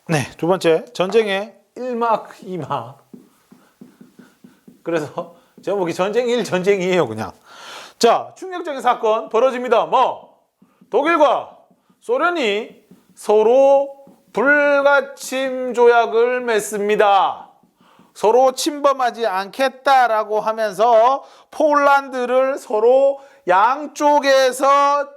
네, 두 번째 전쟁의 1막, 2막. 그래서 제목이 전쟁 1, 전쟁 2예요, 그냥. 자, 충격적인 사건 벌어집니다. 뭐? 독일과 소련이 서로 불가침 조약을 맺습니다. 서로 침범하지 않겠다라고 하면서 폴란드를 서로 양쪽에서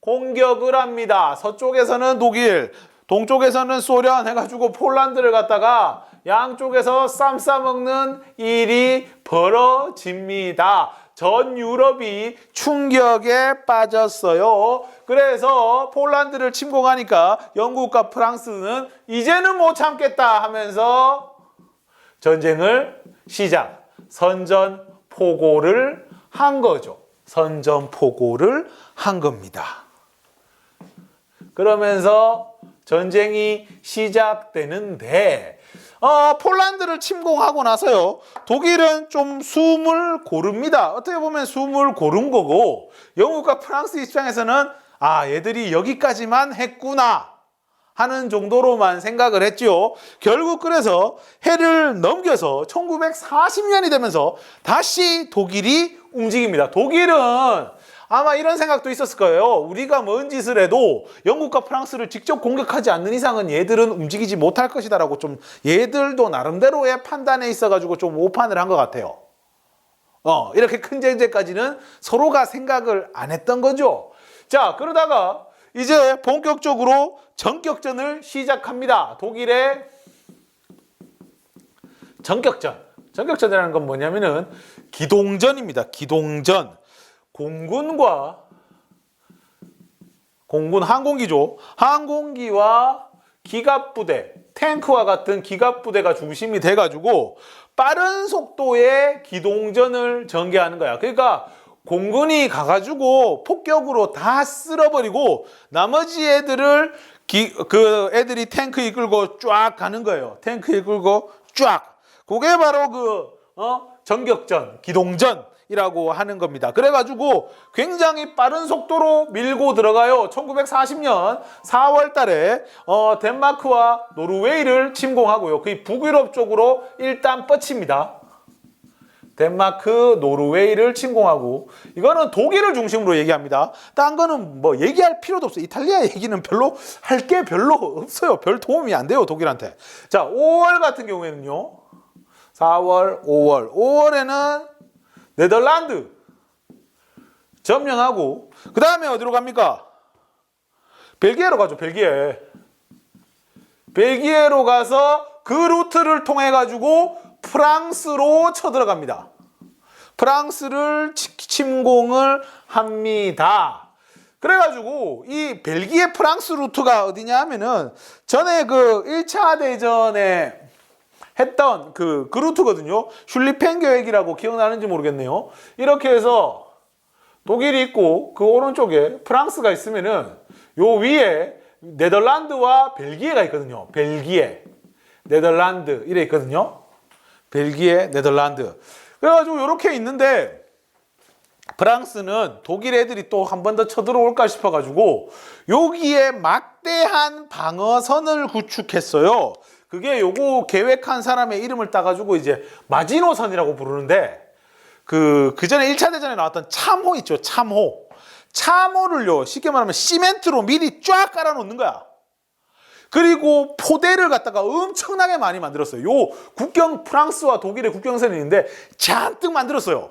공격을 합니다. 서쪽에서는 독일, 동쪽에서는 소련 해가지고 폴란드를 갖다가 양쪽에서 쌈 싸먹는 일이 벌어집니다. 전 유럽이 충격에 빠졌어요. 그래서 폴란드를 침공하니까 영국과 프랑스는 이제는 못 참겠다 하면서 전쟁을 시작, 선전포고를 한 거죠. 선전포고를 한 겁니다. 그러면서 전쟁이 시작되는데 폴란드를 침공하고 나서요, 독일은 좀 숨을 고릅니다. 어떻게 보면 숨을 고른 거고, 영국과 프랑스 입장에서는 얘들이 여기까지만 했구나 하는 정도로만 생각을 했죠. 결국 그래서 해를 넘겨서 1940년이 되면서 다시 독일이 움직입니다. 독일은 아마 이런 생각도 있었을 거예요. 우리가 뭔 짓을 해도 영국과 프랑스를 직접 공격하지 않는 이상은 얘들은 움직이지 못할 것이다 라고 좀 얘들도 나름대로의 판단에 있어가지고 좀 오판을 한 것 같아요. 이렇게 큰 전쟁까지는 서로가 생각을 안 했던 거죠. 자, 그러다가 이제 본격적으로 전격전을 시작합니다. 독일의 전격전. 전격전이라는 건 뭐냐면은 기동전입니다. 기동전. 공군 항공기죠. 항공기와 기갑부대, 탱크와 같은 기갑부대가 중심이 돼가지고 빠른 속도의 기동전을 전개하는 거야. 그러니까 공군이 가가지고 폭격으로 다 쓸어버리고 나머지 애들을 애들이 탱크 이끌고 쫙 가는 거예요. 탱크 이끌고 쫙. 그게 바로 전격전, 기동전이라고 하는 겁니다. 그래가지고 굉장히 빠른 속도로 밀고 들어가요. 1940년 4월 달에 덴마크와 노르웨이를 침공하고요. 그 북유럽 쪽으로 일단 뻗칩니다. 덴마크, 노르웨이를 침공하고, 이거는 독일을 중심으로 얘기합니다. 딴 거는 뭐 얘기할 필요도 없어요. 이탈리아 얘기는 별로 할 게 별로 없어요. 별 도움이 안 돼요, 독일한테. 자, 5월 같은 경우에는요. 4월, 5월. 5월에는 네덜란드 점령하고, 그 다음에 어디로 갑니까? 벨기에로 가죠, 벨기에. 벨기에로 가서 그 루트를 통해 가지고 프랑스로 쳐들어갑니다. 프랑스를 침공을 합니다. 그래가지고 이 벨기에 프랑스 루트가 어디냐 하면은 전에 그 1차 대전에 했던 그 루트거든요. 슐리펜 계획이라고 기억나는지 모르겠네요. 이렇게 해서 독일이 있고 그 오른쪽에 프랑스가 있으면은 요 위에 네덜란드와 벨기에가 있거든요. 벨기에, 네덜란드 이래 있거든요. 벨기에, 네덜란드. 그래가지고 이렇게 있는데 프랑스는 독일 애들이 또 한 번 더 쳐들어올까 싶어가지고 여기에 막대한 방어선을 구축했어요. 그게 요거 계획한 사람의 이름을 따가지고 이제 마지노선이라고 부르는데, 그 전에 1차 대전에 나왔던 참호 있죠. 참호를요, 쉽게 말하면 시멘트로 미리 쫙 깔아놓는 거야. 그리고 포대를 갖다가 엄청나게 많이 만들었어요. 요 프랑스와 독일의 국경선이 있는데 잔뜩 만들었어요.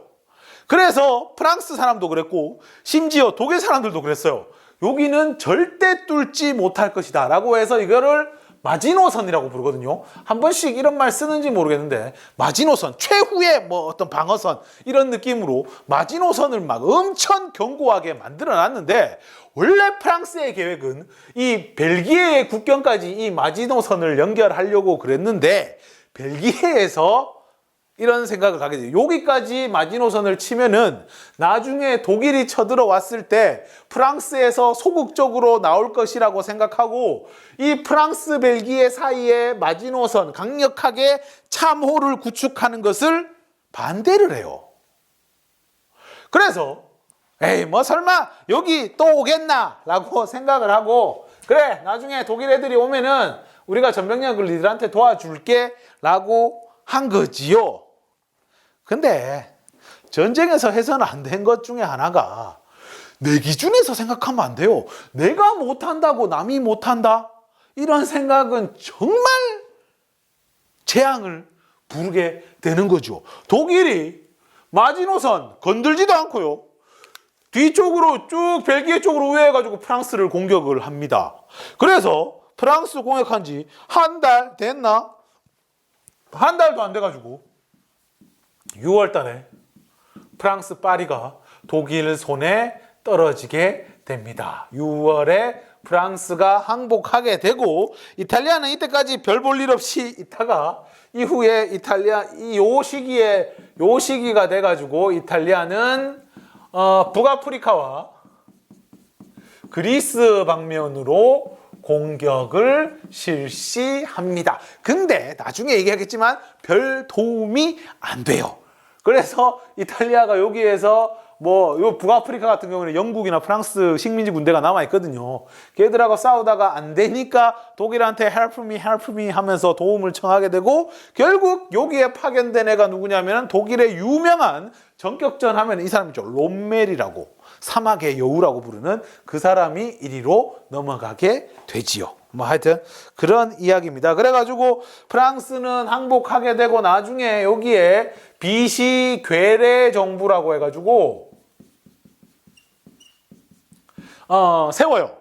그래서 프랑스 사람도 그랬고 심지어 독일 사람들도 그랬어요. 여기는 절대 뚫지 못할 것이다 라고 해서 이거를 마지노선이라고 부르거든요. 한 번씩 이런 말 쓰는지 모르겠는데, 마지노선, 최후의 어떤 방어선 이런 느낌으로 마지노선을 막 엄청 견고하게 만들어 놨는데, 원래 프랑스의 계획은 이 벨기에의 국경까지 이 마지노선을 연결하려고 그랬는데, 벨기에에서 이런 생각을 가게 돼요. 여기까지 마지노선을 치면은 나중에 독일이 쳐들어왔을 때 프랑스에서 소극적으로 나올 것이라고 생각하고, 이 프랑스 벨기에 사이에 마지노선, 강력하게 참호를 구축하는 것을 반대를 해요. 그래서 설마 여기 또 오겠나 라고 생각을 하고, 그래 나중에 독일 애들이 오면은 우리가 전병력을 니들한테 도와줄게 라고 한 거지요. 근데 전쟁에서 해서는 안 된 것 중에 하나가 내 기준에서 생각하면 안 돼요. 내가 못한다고 남이 못한다? 이런 생각은 정말 재앙을 부르게 되는 거죠. 독일이 마지노선 건들지도 않고요. 뒤쪽으로 쭉 벨기에 쪽으로 우회해가지고 프랑스를 공격을 합니다. 그래서 프랑스 공격한 지 한 달 됐나? 한 달도 안 돼가지고 6월 달에 프랑스 파리가 독일 손에 떨어지게 됩니다. 6월에 프랑스가 항복하게 되고 이탈리아는 이때까지 별 볼 일 없이 있다가 이후에 이탈리아 요 시기가 돼가지고 이탈리아는 북아프리카와 그리스 방면으로 공격을 실시합니다. 근데 나중에 얘기하겠지만 별 도움이 안 돼요. 그래서 이탈리아가 여기에서 요 북아프리카 같은 경우는 영국이나 프랑스 식민지 군대가 남아있거든요. 걔들하고 싸우다가 안 되니까 독일한테 help me 하면서 도움을 청하게 되고 결국 여기에 파견된 애가 누구냐면 독일의 유명한 전격전 하면 이 사람이죠. 롬멜이라고 사막의 여우라고 부르는 그 사람이 1위로 넘어가게 되지요. 하여튼 그런 이야기입니다. 그래가지고 프랑스는 항복하게 되고 나중에 여기에 비시 괴뢰 정부라고 해가지고 세워요.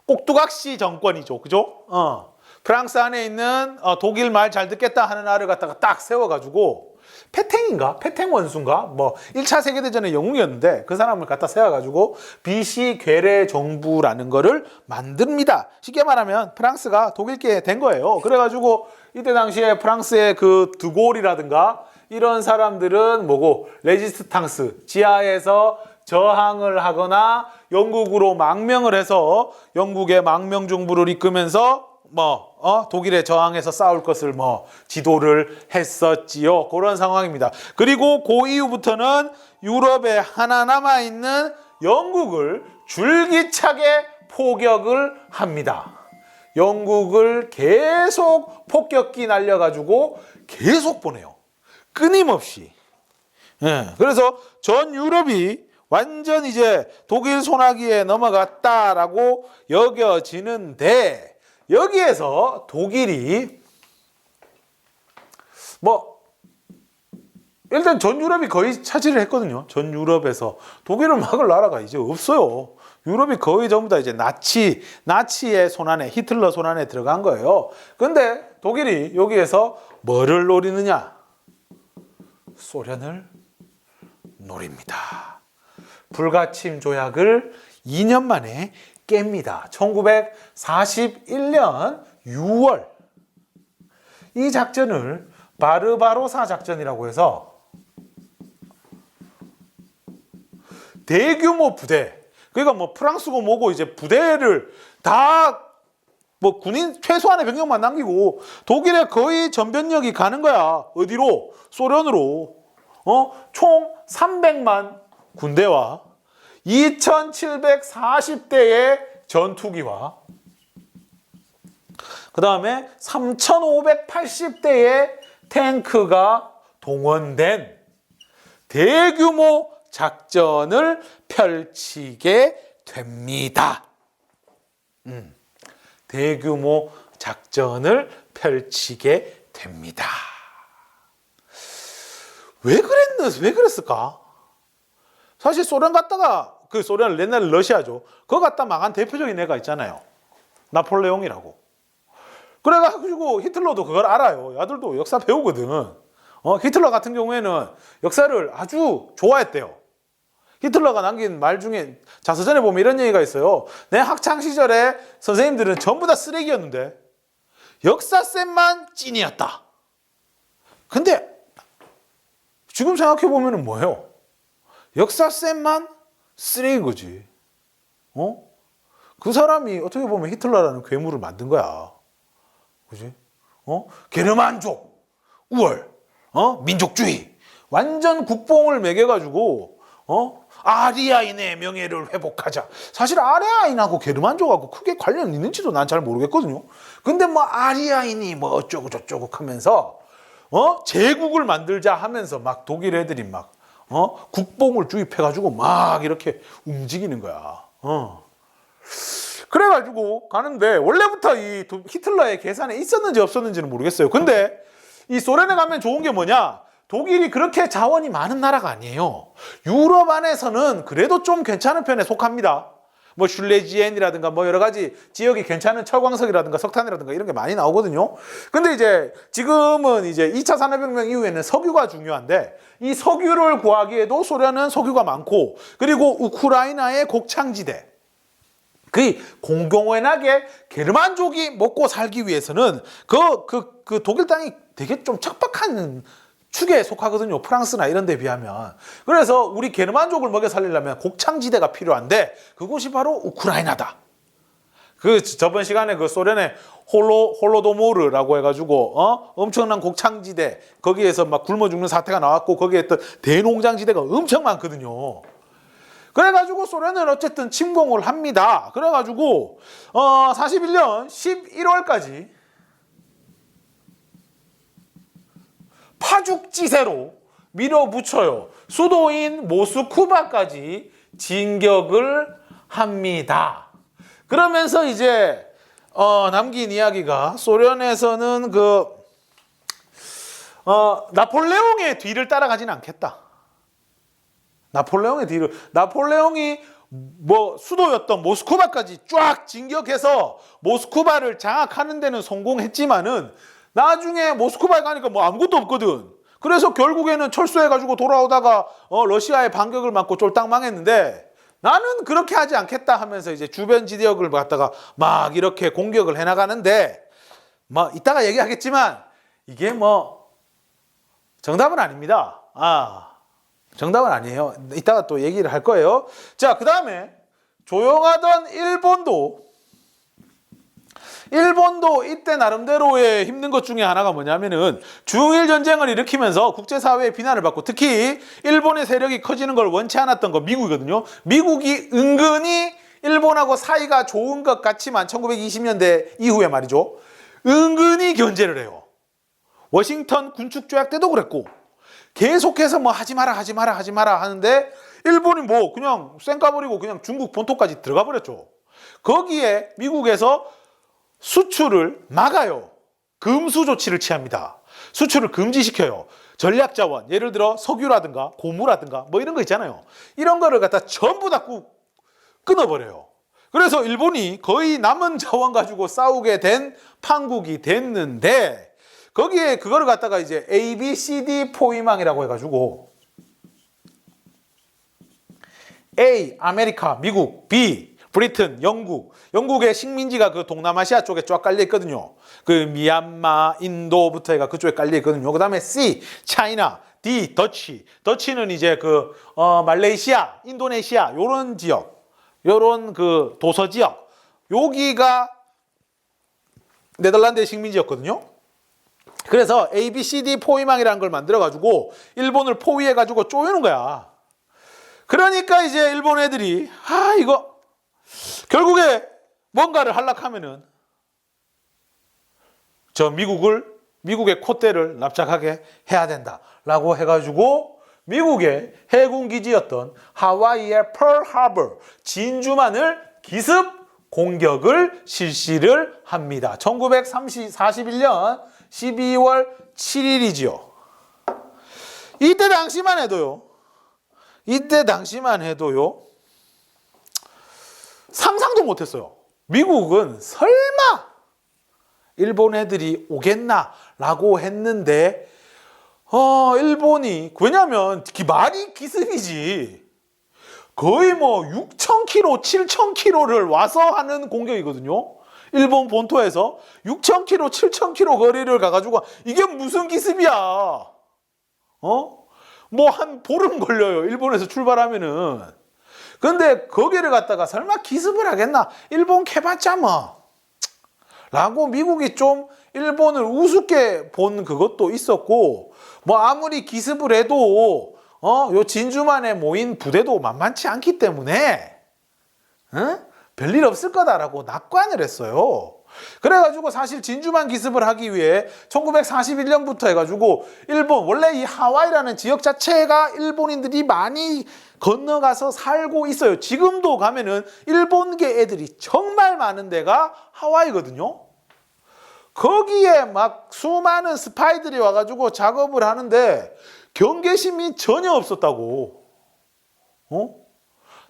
꼭두각시 정권이죠. 그죠? 프랑스 안에 있는 독일 말 잘 듣겠다 하는 나라를 갖다가 딱 세워가지고 페탱 원수인가? 1차 세계대전의 영웅이었는데 그 사람을 갖다 세워가지고 비시 괴뢰 정부라는 거를 만듭니다. 쉽게 말하면 프랑스가 독일게 된 거예요. 그래가지고 이때 당시에 프랑스의 그 드골이라든가 이런 사람들은 레지스탕스, 지하에서 저항을 하거나 영국으로 망명을 해서 영국의 망명 정부를 이끌면서 독일에 저항해서 싸울 것을 지도를 했었지요. 그런 상황입니다. 그리고 그 이후부터는 유럽에 하나 남아있는 영국을 줄기차게 포격을 합니다. 영국을 계속 폭격기 날려가지고 계속 보내요. 끊임없이. 그래서 전 유럽이 완전 이제 독일 손아귀에 넘어갔다라고 여겨지는데 여기에서 독일이 일단 전 유럽이 거의 차지를 했거든요. 전 유럽에서 독일을 막을 나라가 이제 없어요. 유럽이 거의 전부 다 이제 나치의 손안에, 히틀러 손안에 들어간 거예요. 근데 독일이 여기에서 뭐를 노리느냐? 소련을 노립니다. 불가침 조약을 2년 만에 깹니다. 1941년 6월. 이 작전을 바르바로사 작전이라고 해서 대규모 부대, 그러니까 프랑스고 뭐고 이제 부대를 다 군인 최소한의 병력만 남기고 독일의 거의 전변력이 가는 거야. 어디로? 소련으로. 총 300만 군대와 2,740대의 전투기와 그 다음에 3,580대의 탱크가 동원된 대규모 작전을 펼치게 됩니다. 대규모 작전을 펼치게 됩니다. 왜 그랬을까? 사실 소련 갔다가 소련 옛날 러시아죠. 그거 갖다 망한 대표적인 애가 있잖아요. 나폴레옹이라고. 그래가지고 히틀러도 그걸 알아요. 야들도 역사 배우거든. 히틀러 같은 경우에는 역사를 아주 좋아했대요. 히틀러가 남긴 말 중에 자서전에 보면 이런 얘기가 있어요. 내 학창 시절에 선생님들은 전부 다 쓰레기였는데 역사쌤만 찐이었다. 근데 지금 생각해 보면 뭐예요? 역사쌤만 쓰레기인 거지. 그 사람이 어떻게 보면 히틀러라는 괴물을 만든 거야. 그지? 게르만족, 우월, 민족주의. 완전 국뽕을 매겨가지고, 아리아인의 명예를 회복하자. 사실 아리아인하고 게르만족하고 크게 관련 있는지도 난 잘 모르겠거든요. 근데 뭐 아리아인이 뭐 어쩌고 저쩌고 하면서 제국을 만들자 하면서 막 독일 애들이 막 국뽕을 주입해가지고 막 이렇게 움직이는 거야. 그래가지고 가는데 원래부터 이 히틀러의 계산에 있었는지 없었는지는 모르겠어요. 근데 이 소련에 가면 좋은 게 뭐냐? 독일이 그렇게 자원이 많은 나라가 아니에요. 유럽 안에서는 그래도 좀 괜찮은 편에 속합니다. 뭐 슐레지엔이라든가 뭐 여러 가지 지역이 괜찮은 철광석이라든가 석탄이라든가 이런 게 많이 나오거든요. 근데 이제 지금은 이제 2차 산업혁명 이후에는 석유가 중요한데 이 석유를 구하기에도 소련은 석유가 많고 그리고 우크라이나의 곡창지대 그 공공연하게 게르만족이 먹고 살기 위해서는 그 독일 땅이 되게 좀 척박한 축에 속하거든요. 프랑스나 이런 데 비하면. 그래서 우리 게르만족을 먹여 살리려면 곡창지대가 필요한데 그곳이 바로 우크라이나다. 저번 시간에 그 소련의 홀로도모르라고 해가지고 엄청난 곡창지대 거기에서 막 굶어 죽는 사태가 나왔고 거기에 있던 대농장지대가 엄청 많거든요. 그래가지고 소련은 어쨌든 침공을 합니다. 그래가지고 41년 11월까지 파죽지세로 밀어붙여요. 수도인 모스크바까지 진격을 합니다. 그러면서 이제 남긴 이야기가 소련에서는 나폴레옹의 뒤를 따라가지는 않겠다. 나폴레옹이 뭐 수도였던 모스크바까지 쫙 진격해서 모스크바를 장악하는 데는 성공했지만은 나중에 모스크바에 가니까 뭐 아무것도 없거든. 그래서 결국에는 철수해가지고 돌아오다가 러시아의 반격을 맞고 쫄딱 망했는데 나는 그렇게 하지 않겠다 하면서 이제 주변 지역을 갖다가 막 이렇게 공격을 해나가는데 뭐 이따가 얘기하겠지만 이게 뭐 정답은 아닙니다. 정답은 아니에요. 이따가 또 얘기를 할 거예요. 자, 그 다음에 조용하던 일본도 이때 나름대로의 힘든 것 중에 하나가 뭐냐면은 중일 전쟁을 일으키면서 국제사회의 비난을 받고 특히 일본의 세력이 커지는 걸 원치 않았던 거 미국이거든요. 미국이 은근히 일본하고 사이가 좋은 것 같지만 1920년대 이후에 말이죠. 은근히 견제를 해요. 워싱턴 군축조약 때도 그랬고 계속해서 뭐 하지 마라 하는데 일본이 뭐 그냥 쌩까버리고 그냥 중국 본토까지 들어가 버렸죠. 거기에 미국에서 수출을 막아요. 금수 조치를 취합니다. 수출을 금지시켜요. 전략자원, 예를 들어 석유라든가 고무라든가 뭐 이런 거 있잖아요. 이런 거를 갖다 전부 다 끊어버려요. 그래서 일본이 거의 남은 자원 가지고 싸우게 된 판국이 됐는데 거기에 그거를 갖다가 이제 A, B, C, D 포위망이라고 해가지고 A, 아메리카, 미국, B, 브리튼, 영국의 식민지가 그 동남아시아 쪽에 쫙 깔려 있거든요. 그 미얀마, 인도부터 해가 그쪽에 깔려 있거든요. 그 다음에 C, 차이나, D, 더치는 이제 말레이시아, 인도네시아 요런 지역, 요런 그 도서 지역, 여기가 네덜란드의 식민지였거든요. 그래서 A, B, C, D 포위망이라는 걸 만들어가지고 일본을 포위해가지고 쪼이는 거야. 그러니까 이제 일본 애들이 이거 결국에 뭔가를 하려면은 미국의 콧대를 납작하게 해야 된다라고 해가지고 미국의 해군 기지였던 하와이의 펄하버 진주만을 기습 공격을 실시를 합니다. 1941년 12월 7일이지요. 이때 당시만 해도요. 상상도 못했어요. 미국은 설마 일본 애들이 오겠나라고 했는데 일본이 왜냐면 말이 기습이지. 거의 뭐 6,000km, 7,000km를 와서 하는 공격이거든요. 일본 본토에서 6,000km, 7,000km 거리를 가가지고 이게 무슨 기습이야? 뭐 한 보름 걸려요. 일본에서 출발하면은. 근데 거기를 갖다가 설마 기습을 하겠나? 일본 캐봤자 뭐. 라고 미국이 좀 일본을 우습게 본 그것도 있었고 뭐 아무리 기습을 해도 요 진주만에 모인 부대도 만만치 않기 때문에 별일 없을 거다라고 낙관을 했어요. 그래가지고 사실 진주만 기습을 하기 위해 1941년부터 해가지고 일본, 원래 이 하와이라는 지역 자체가 일본인들이 많이 건너가서 살고 있어요. 지금도 가면은 일본계 애들이 정말 많은 데가 하와이거든요. 거기에 막 수많은 스파이들이 와가지고 작업을 하는데 경계심이 전혀 없었다고.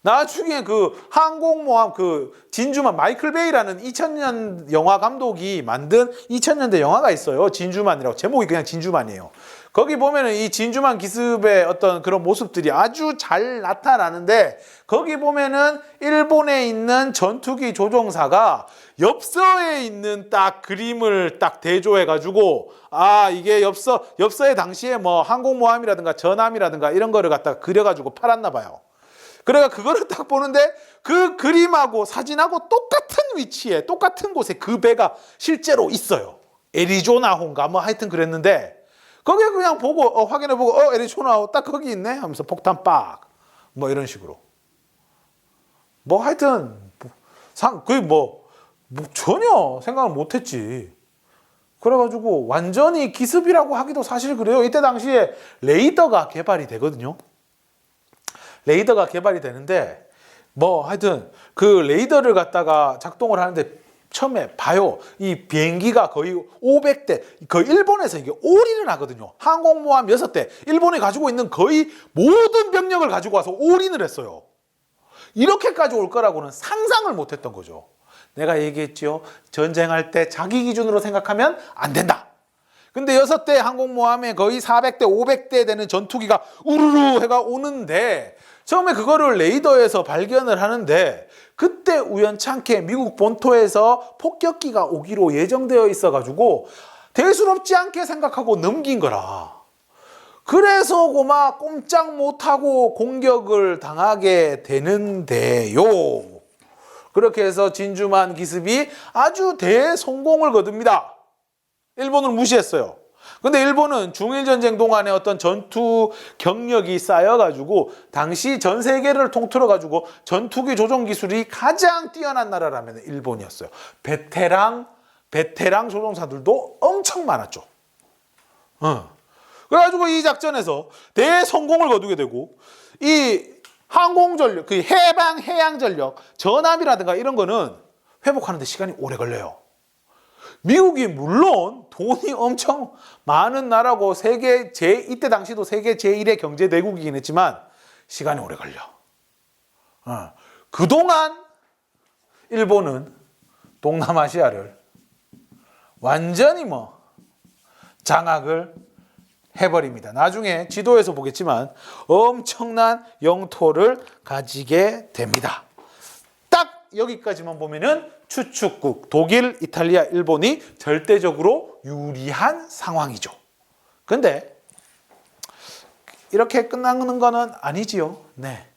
나중에 그 항공모함 그 진주만, 마이클 베이라는 2000년 영화 감독이 만든 2000년대 영화가 있어요. 진주만이라고. 제목이 그냥 진주만이에요. 거기 보면은 이 진주만 기습의 어떤 그런 모습들이 아주 잘 나타나는데, 거기 보면은 일본에 있는 전투기 조종사가 엽서에 있는 딱 그림을 딱 대조해가지고, 이게 엽서에 당시에 뭐 항공모함이라든가 전함이라든가 이런 거를 갖다가 그려가지고 팔았나 봐요. 그래가 그거를 딱 보는데 그 그림하고 사진하고 똑같은 위치에 똑같은 곳에 그 배가 실제로 있어요. 애리조나호인가 뭐 하여튼 그랬는데, 거기에 그냥 보고 확인해보고 애리조나호 딱 거기 있네 하면서 폭탄 빡 뭐 이런 식으로 뭐 하여튼 거의 뭐 전혀 생각을 못했지. 그래가지고 완전히 기습이라고 하기도 사실 그래요. 이때 당시에 레이더가 개발이 되거든요. 레이더가 개발이 되는데 뭐 하여튼 그 레이더를 갖다가 작동을 하는데 처음에 봐요. 이 비행기가 거의 500대, 거의 일본에서 이게 올인을 하거든요. 항공모함 6대, 일본이 가지고 있는 거의 모든 병력을 가지고 와서 올인을 했어요. 이렇게까지 올 거라고는 상상을 못했던 거죠. 내가 얘기했죠. 전쟁할 때 자기 기준으로 생각하면 안 된다. 근데 6대 항공모함에 거의 400대, 500대 되는 전투기가 우르르 해가 오는데, 처음에 그거를 레이더에서 발견을 하는데, 그때 우연찮게 미국 본토에서 폭격기가 오기로 예정되어 있어가지고 대수롭지 않게 생각하고 넘긴 거라. 그래서 고마 꼼짝 못하고 공격을 당하게 되는데요. 그렇게 해서 진주만 기습이 아주 대성공을 거둡니다. 일본을 무시했어요. 근데 일본은 중일전쟁 동안에 어떤 전투 경력이 쌓여가지고 당시 전 세계를 통틀어가지고 전투기 조종 기술이 가장 뛰어난 나라라면 일본이었어요. 베테랑 조종사들도 엄청 많았죠. 그래가지고 이 작전에서 대성공을 거두게 되고, 이 항공전력, 그 해양전력, 전함이라든가 이런 거는 회복하는데 시간이 오래 걸려요. 미국이 물론 돈이 엄청 많은 나라고 이때 당시도 세계 제1의 경제대국이긴 했지만 시간이 오래 걸려. 그동안 일본은 동남아시아를 완전히 장악을 해버립니다. 나중에 지도에서 보겠지만 엄청난 영토를 가지게 됩니다. 딱 여기까지만 보면은 추축국 독일, 이탈리아, 일본이 절대적으로 유리한 상황이죠. 근데 이렇게 끝나는 거는 아니지요. 네.